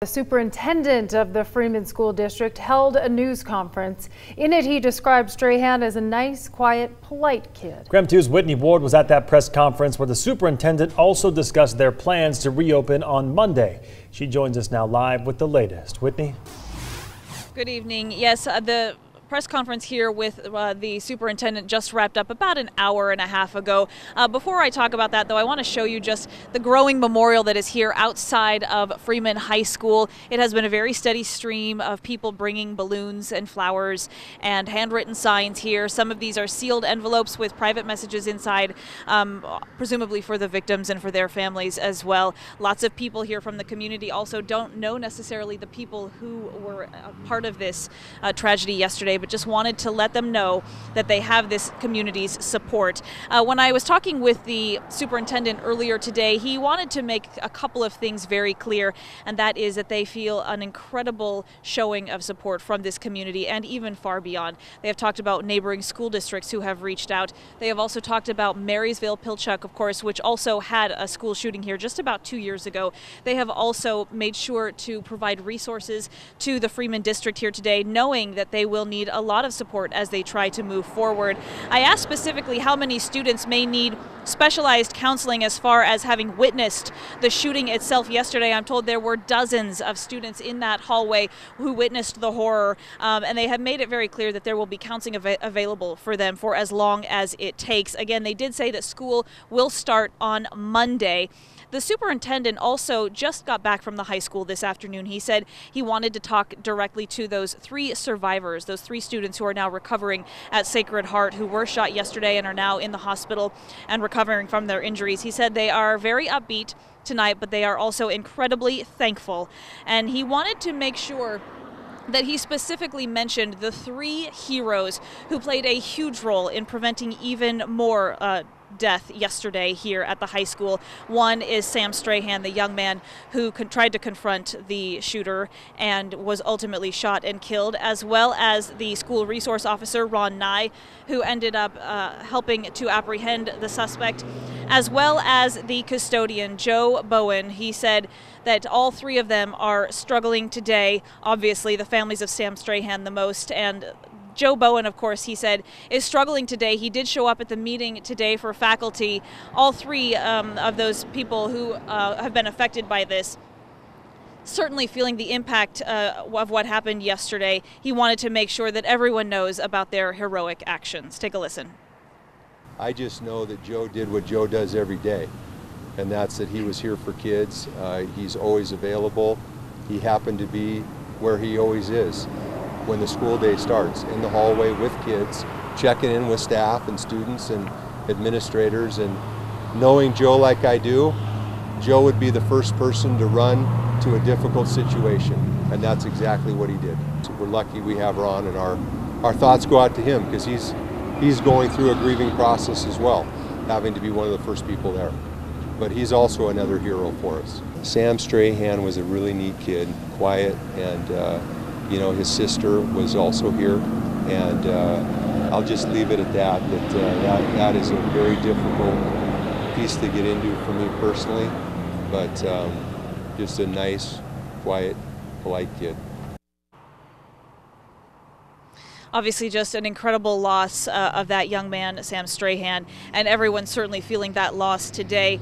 The superintendent of the Freeman School District held a news conference. In it, he described Strahan as a nice, quiet, polite kid. KREM 2's Whitney Ward was at that press conference where the superintendent also discussed their plans to reopen on Monday. She joins us now live with the latest. Whitney? Good evening. Yes, the press conference here with the superintendent just wrapped up about an hour and a half ago. Before I talk about that, though, I want to show you just the growing memorial that is here outside of Freeman High School. It has been a very steady stream of people bringing balloons and flowers and handwritten signs here. Some of these are sealed envelopes with private messages inside, presumably for the victims and for their families as well. Lots of people here from the community also don't know necessarily the people who were a part of this tragedy yesterday, but just wanted to let them know that they have this community's support. When I was talking with the superintendent earlier today, he wanted to make a couple of things very clear, and that is that they feel an incredible showing of support from this community and even far beyond. They have talked about neighboring school districts who have reached out. They have also talked about Marysville-Pilchuck, of course, which also had a school shooting here just about 2 years ago. They have also made sure to provide resources to the Freeman district here today, knowing that they will need a lot of support as they try to move forward. I asked specifically how many students may need specialized counseling as far as having witnessed the shooting itself yesterday. I'm told there were dozens of students in that hallway who witnessed the horror, and they have made it very clear that there will be counseling available for them for as long as it takes. Again, they did say that school will start on Monday. The superintendent also just got back from the high school this afternoon. He said he wanted to talk directly to those 3 survivors, those 3 students who are now recovering at Sacred Heart, who were shot yesterday and are now in the hospital and recovering from their injuries. He said they are very upbeat tonight, but they are also incredibly thankful. And he wanted to make sure that he specifically mentioned the 3 heroes who played a huge role in preventing even more death yesterday here at the high school. One is Sam Strahan, the young man who tried to confront the shooter and was ultimately shot and killed, as well as the school resource officer, Ron Nye, who ended up helping to apprehend the suspect, as well as the custodian, Joe Bowen. He said that all 3 of them are struggling today. Obviously, the families of Sam Strahan the most, and Joe Bowen, of course, he said, is struggling today. He did show up at the meeting today for faculty. All 3 of those people who have been affected by this certainly feeling the impact of what happened yesterday. He wanted to make sure that everyone knows about their heroic actions. Take a listen. I just know that Joe did what Joe does every day, and that's that he was here for kids. He's always available. He happened to be where he always is when the school day starts, in the hallway with kids, checking in with staff and students and administrators. And knowing Joe like I do, Joe would be the first person to run to a difficult situation, and that's exactly what he did. So we're lucky we have Ron, and our thoughts go out to him because he's going through a grieving process as well, having to be one of the first people there. But he's also another hero for us. Sam Strahan was a really neat kid, quiet, and you know, his sister was also here, and I'll just leave it at that. That is a very difficult piece to get into for me personally, but just a nice, quiet, polite kid. Obviously just an incredible loss of that young man, Sam Strahan, and everyone's certainly feeling that loss today.